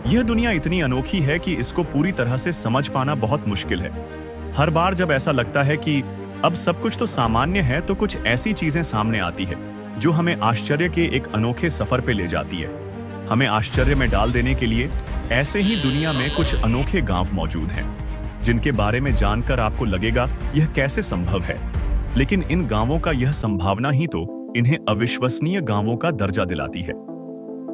यह दुनिया इतनी अनोखी है कि इसको पूरी तरह से समझ पाना बहुत मुश्किल है। हर बार जब ऐसा लगता है कि अब सब कुछ तो सामान्य है, तो कुछ ऐसी चीजें सामने आती है जो हमें आश्चर्य के एक अनोखे सफर पे ले जाती है। हमें आश्चर्य में डाल देने के लिए ऐसे ही दुनिया में कुछ अनोखे गांव मौजूद हैं, जिनके बारे में जानकर आपको लगेगा यह कैसे संभव है। लेकिन इन गांवों का यह संभावना ही तो इन्हें अविश्वसनीय गांवों का दर्जा दिलाती है।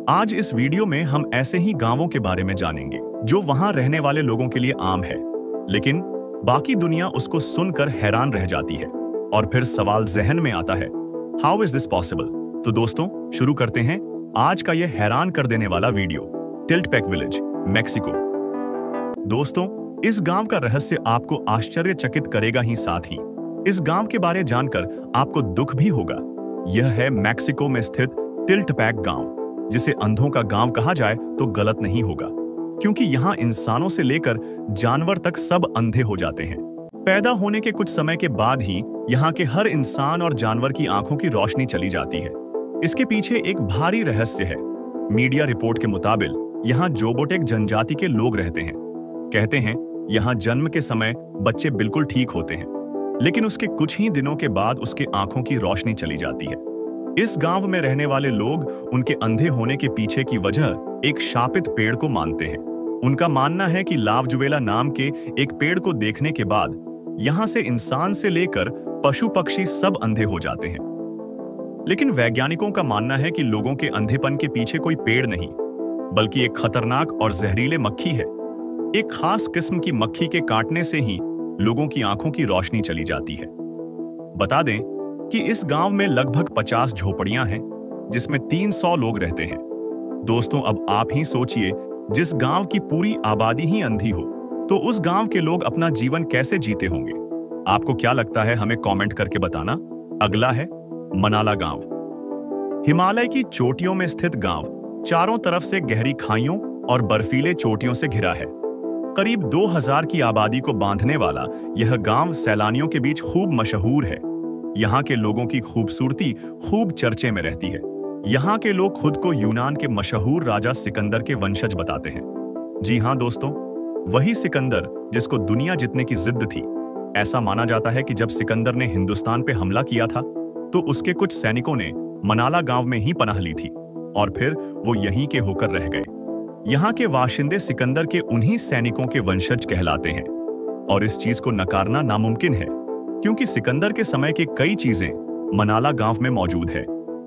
आज इस वीडियो में हम ऐसे ही गांवों के बारे में जानेंगे जो वहां रहने वाले लोगों के लिए आम है, लेकिन बाकी दुनिया उसको सुनकर हैरान रह जाती है। और फिर सवाल जहन में आता है, हाउ इज दिस पॉसिबल? तो दोस्तों, शुरू करते हैं आज का यह हैरान कर देने वाला वीडियो। टिल्टपैक village, Mexico. दोस्तों, इस गांव का रहस्य आपको आश्चर्यचकित करेगा ही साथ ही इस गांव के बारे जानकर आपको दुख भी होगा। यह है मैक्सिको में स्थित टिल्टपैक गांव, जिसे अंधों का गांव कहा जाए तो गलत नहीं होगा, क्योंकि यहाँ इंसानों से लेकर जानवर तक सब अंधे हो जाते हैं। पैदा होने के कुछ समय के बाद ही यहाँ के हर इंसान और जानवर की आंखों की रोशनी चली जाती है। इसके पीछे एक भारी रहस्य है। मीडिया रिपोर्ट के मुताबिक यहाँ जोबोटेक जनजाति के लोग रहते हैं। कहते हैं यहाँ जन्म के समय बच्चे बिल्कुल ठीक होते हैं, लेकिन उसके कुछ ही दिनों के बाद उसके आंखों की रोशनी चली जाती है। इस गांव में रहने वाले लोग उनके अंधे होने के पीछे की वजह एक शापित पेड़ को मानते हैं। उनका मानना है कि लावजुवेला नाम के एक पेड़ को देखने के बाद यहां से इंसान से लेकर पशु पक्षी सब अंधे हो जाते हैं। लेकिन वैज्ञानिकों का मानना है कि लोगों के अंधेपन के पीछे कोई पेड़ नहीं, बल्कि एक खतरनाक और जहरीले मक्खी है। एक खास किस्म की मक्खी के काटने से ही लोगों की आंखों की रोशनी चली जाती है। बता दें कि इस गांव में लगभग 50 झोपड़ियां हैं, जिसमें 300 लोग रहते हैं। दोस्तों, अब आप ही सोचिए, जिस गांव की पूरी आबादी ही अंधी हो, तो उस गांव के लोग अपना जीवन कैसे जीते होंगे? आपको क्या लगता है? हमें कमेंट करके बताना। अगला है मनाला गांव। हिमालय की चोटियों में स्थित गांव चारों तरफ से गहरी खाइयों और बर्फीले चोटियों से घिरा है। करीब 2000 की आबादी को बांधने वाला यह गांव सैलानियों के बीच खूब मशहूर है। यहाँ के लोगों की खूबसूरती खूब चर्चे में रहती है। यहाँ के लोग खुद को यूनान के मशहूर राजा सिकंदर के वंशज बताते हैं। जी हाँ दोस्तों, वही सिकंदर जिसको दुनिया जीतने की जिद थी। ऐसा माना जाता है कि जब सिकंदर ने हिंदुस्तान पे हमला किया था, तो उसके कुछ सैनिकों ने मनाला गांव में ही पनाह ली थी और फिर वो यहीं के होकर रह गए। यहाँ के बाशिंदे सिकंदर के उन्हीं सैनिकों के वंशज कहलाते हैं। और इस चीज को नकारना नामुमकिन है, क्योंकि सिकंदर के समय के कई चीजें मनाला गांव में मौजूद है,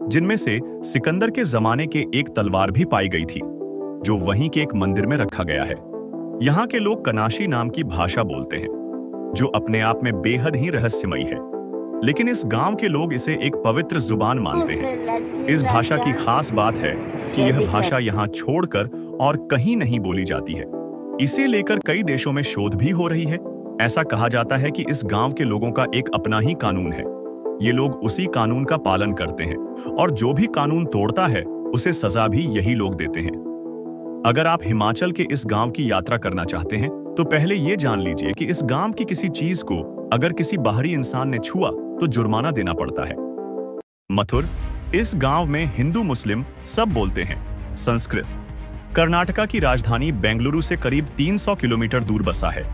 जिनमें से सिकंदर के जमाने के एक तलवार भी पाई गई थी, जो वहीं के एक मंदिर में रखा गया है। यहाँ के लोग कनाशी नाम की भाषा बोलते हैं, जो अपने आप में बेहद ही रहस्यमयी है, लेकिन इस गांव के लोग इसे एक पवित्र जुबान मानते हैं। इस भाषा की खास बात है कि यह भाषा यहाँ छोड़कर और कहीं नहीं बोली जाती है। इसे लेकर कई देशों में शोध भी हो रही है। ऐसा कहा जाता है कि इस गांव के लोगों का एक अपना ही कानून है। ये लोग उसी कानून का पालन करते हैं और जो भी कानून तोड़ता है उसे सजा भी यही लोग देते हैं। अगर आप हिमाचल के इस गांव की यात्रा करना चाहते हैं, तो पहले ये जान लीजिए कि इस गांव की किसी चीज को अगर किसी बाहरी इंसान ने छुआ तो जुर्माना देना पड़ता है। मथुर, इस गांव में हिंदू मुस्लिम सब बोलते हैं संस्कृत। कर्नाटका की राजधानी बेंगलुरु से करीब 300 किलोमीटर दूर बसा है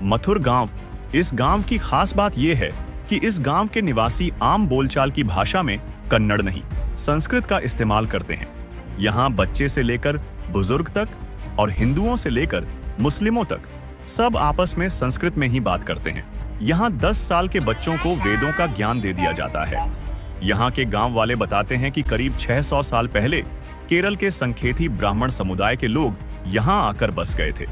मथुर गांव। इस गांव की खास बात यह है कि इस गांव के निवासी आम बोलचाल की भाषा में कन्नड़ नहीं, संस्कृत का इस्तेमाल करते हैं। यहाँ बच्चे से लेकर बुजुर्ग तक और हिंदुओं से लेकर मुस्लिमों तक सब आपस में संस्कृत में ही बात करते हैं। यहाँ 10 साल के बच्चों को वेदों का ज्ञान दे दिया जाता है। यहाँ के गांव वाले बताते हैं कि करीब 600 साल पहले केरल के संखेती ब्राह्मण समुदाय के लोग यहाँ आकर बस गए थे।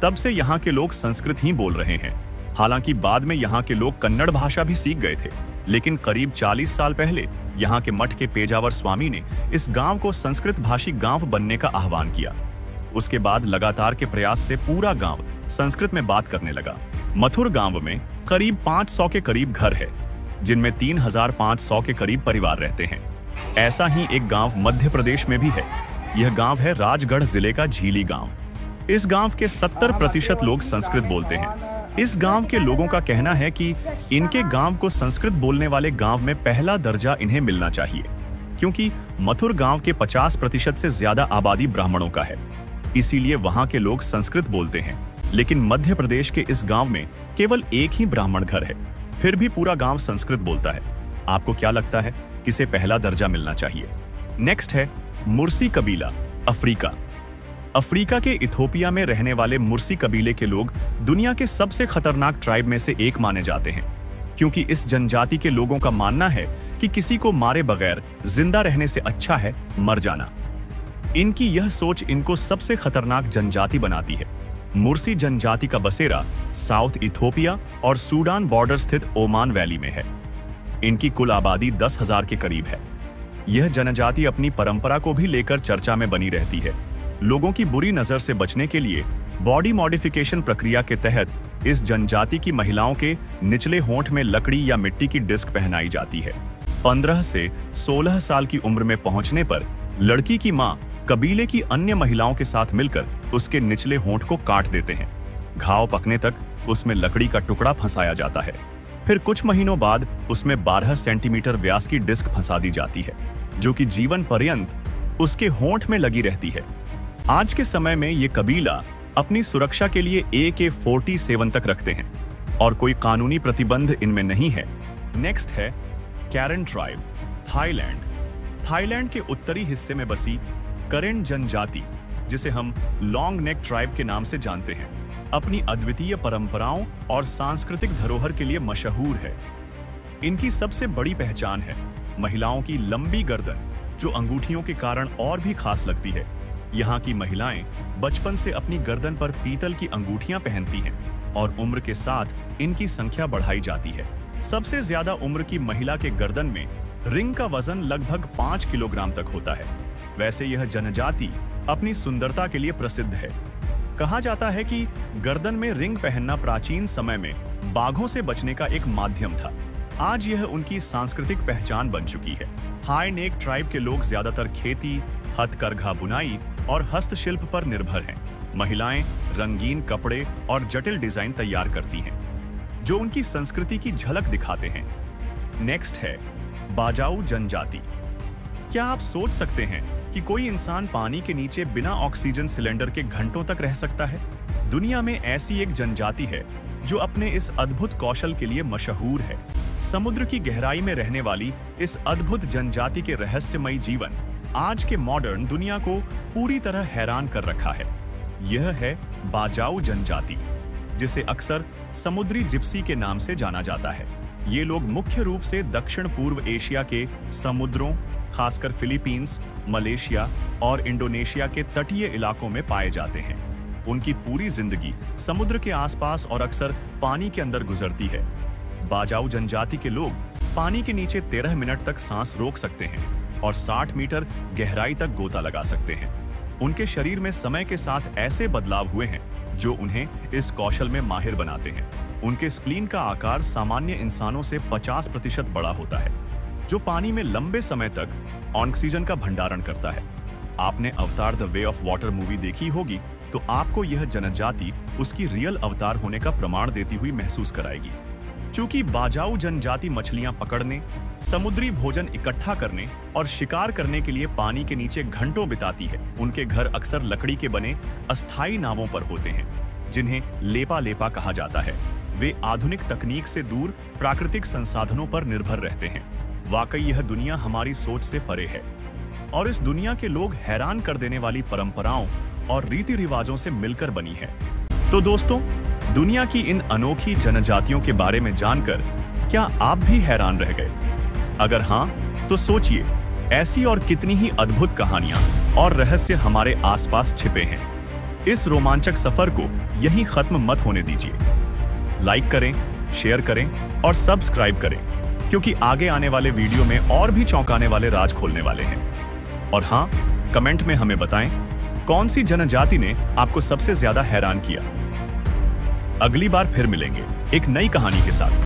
तब से यहाँ के लोग संस्कृत ही बोल रहे हैं। हालांकि बाद में यहाँ के लोग कन्नड़ भाषा भी सीख गए थे, लेकिन करीब 40 साल पहले यहाँ के मठ के पेजावर स्वामी ने इस गांव को संस्कृत भाषी गांव बनने का आह्वान किया। उसके बाद लगातार के प्रयास से पूरा गांव संस्कृत में बात करने लगा। मथुर गांव में करीब 500 के करीब घर है, जिनमें 3500 के करीब परिवार रहते हैं। ऐसा ही एक गांव मध्य प्रदेश में भी है। यह गांव है राजगढ़ जिले का झीली गांव। इस गांव के 70% लोग संस्कृत बोलते हैं। इस गांव के लोगों का कहना है कि इनके गांव को संस्कृत बोलने वाले गांव में पहला दर्जा इन्हें मिलना चाहिए, क्योंकि मथुर गांव के 50% से ज्यादा आबादी ब्राह्मणों का है। इसीलिए वहां के लोग संस्कृत बोलते हैं। लेकिन मध्य प्रदेश के इस गांव में केवल एक ही ब्राह्मण घर है, फिर भी पूरा गांव संस्कृत बोलता है। आपको क्या लगता है किसे पहला दर्जा मिलना चाहिए? नेक्स्ट है मुर्सी कबीला, अफ्रीका। अफ्रीका के इथोपिया में रहने वाले मुर्सी कबीले के लोग दुनिया के सबसे खतरनाक ट्राइब में से एक माने जाते हैं, क्योंकि इस जनजाति के लोगों का मानना है कि किसी को मारे बगैर जिंदा रहने से अच्छा है मर जाना। इनकी यह सोच इनको सबसे खतरनाक जनजाति बनाती है। मुर्सी जनजाति का बसेरा साउथ इथोपिया और सूडान बॉर्डर स्थित ओमान वैली में है। इनकी कुल आबादी 10,000 के करीब है। यह जनजाति अपनी परंपरा को भी लेकर चर्चा में बनी रहती है। लोगों की बुरी नजर से बचने के लिए बॉडी मॉडिफिकेशन प्रक्रिया के तहत इस जनजाति की महिलाओं के निचले होंठ में लकड़ी या मिट्टी की डिस्क पहनाई जाती है। 15 से 16 साल की उम्र में पहुंचने पर लड़की की मां कबीले की अन्य महिलाओं के साथ मिलकर उसके निचले होंठ को काट देते हैं। घाव पकने तक उसमें लकड़ी का टुकड़ा फंसाया जाता है। फिर कुछ महीनों बाद उसमें 12 सेंटीमीटर व्यास की डिस्क फंसा दी जाती है, जो कि जीवन पर्यंत उसके होंठ में लगी रहती है। आज के समय में ये कबीला अपनी सुरक्षा के लिए AK-47 तक रखते हैं और कोई कानूनी प्रतिबंध इनमें नहीं है। नेक्स्ट है कैरन ट्राइब, थाईलैंड। थाईलैंड के उत्तरी हिस्से में बसी करेन जनजाति, जिसे हम लॉन्ग नेक ट्राइब के नाम से जानते हैं, अपनी अद्वितीय परंपराओं और सांस्कृतिक धरोहर के लिए मशहूर है। इनकी सबसे बड़ी पहचान है महिलाओं की लंबी गर्दन, जो अंगूठियों के कारण और भी खास लगती है। यहाँ की महिलाएं बचपन से अपनी गर्दन पर पीतल की अंगूठियां पहनती हैं और उम्र के साथ इनकी संख्या बढ़ाई जाती है। सबसे ज्यादा उम्र की महिला के गर्दन में रिंग का वजन लगभग 5 किलोग्राम तक होता है। वैसे यह जनजाति अपनी सुंदरता के लिए प्रसिद्ध है। कहा जाता है कि गर्दन में रिंग पहनना प्राचीन समय में बाघों से बचने का एक माध्यम था। आज यह उनकी सांस्कृतिक पहचान बन चुकी है। हाई नेक ट्राइब के लोग ज्यादातर खेती, हथकरघा बुनाई और हस्तशिल्प पर निर्भर हैं। महिलाएं रंगीन कपड़े और जटिल डिजाइन तैयार करती हैं, जो उनकी संस्कृति की झलक दिखाते हैं। नेक्स्ट है बाजाऊ जनजाति। क्या आप सोच सकते हैं कि कोई इंसान पानी के नीचे बिना ऑक्सीजन सिलेंडर के घंटों तक रह सकता है? दुनिया में ऐसी एक जनजाति है जो अपने इस अद्भुत कौशल के लिए मशहूर है। समुद्र की गहराई में रहने वाली इस अद्भुत जनजाति के रहस्यमयी जीवन आज के मॉडर्न दुनिया को पूरी तरह हैरान कर रखा है। यह है बाजाऊ जनजाति, जिसे अक्सर समुद्री जिप्सी के नाम से जाना जाता है। ये लोग मुख्य रूप से दक्षिण पूर्व एशिया के समुद्रों, खासकर फिलीपींस, मलेशिया और इंडोनेशिया के तटीय इलाकों में पाए जाते हैं। उनकी पूरी जिंदगी समुद्र के आसपास और अक्सर पानी के अंदर गुजरती है। बाजाऊ जनजाति के लोग पानी के नीचे 13 मिनट तक सांस रोक सकते हैं और 60 मीटर गहराई तक गोता लगा सकते हैं। उनके शरीर में समय के साथ ऐसे बदलाव हुए हैं जो उन्हें इस कौशल में माहिर बनाते हैं। उनके स्प्लीन का आकार सामान्य इंसानों से 50% बड़ा होता है, जो पानी में लंबे समय तक ऑक्सीजन का भंडारण करता है। आपने अवतार the way of water movie देखी होगी, तो आपको यह जनजाति उसकी रियल अवतार होने का प्रमाण देती हुई महसूस कराएगी। चूंकि बाजाऊ जनजाति मछलियां पकड़ने, समुद्री भोजन इकट्ठा करने और शिकार करने के लिए पानी के नीचे घंटों बिताती है, उनके घर अक्सर लकड़ी के बने अस्थायी नावों पर होते हैं, जिन्हें लेपा लेपा कहा जाता है। वे आधुनिक तकनीक से दूर प्राकृतिक संसाधनों पर निर्भर रहते हैं। वाकई यह दुनिया हमारी सोच से परे है और इस दुनिया के लोग हैरान कर देने वाली परंपराओं और रीति रिवाजों से मिलकर बनी है। तो दोस्तों, दुनिया की इन अनोखी जनजातियों के बारे में जानकर क्या आप भी हैरान रह गए? अगर हां, तो सोचिए, ऐसी और कितनी ही अद्भुत कहानियां और रहस्य हमारे आसपास छिपे हैं। इस रोमांचक सफर को यहीं खत्म मत होने दीजिए। लाइक करें, शेयर करें और सब्सक्राइब करें, क्योंकि आगे आने वाले वीडियो में और भी चौंकाने वाले राज खोलने वाले हैं। और हां, कमेंट में हमें बताएं कौन सी जनजाति ने आपको सबसे ज्यादा हैरान किया। अगली बार फिर मिलेंगे एक नई कहानी के साथ।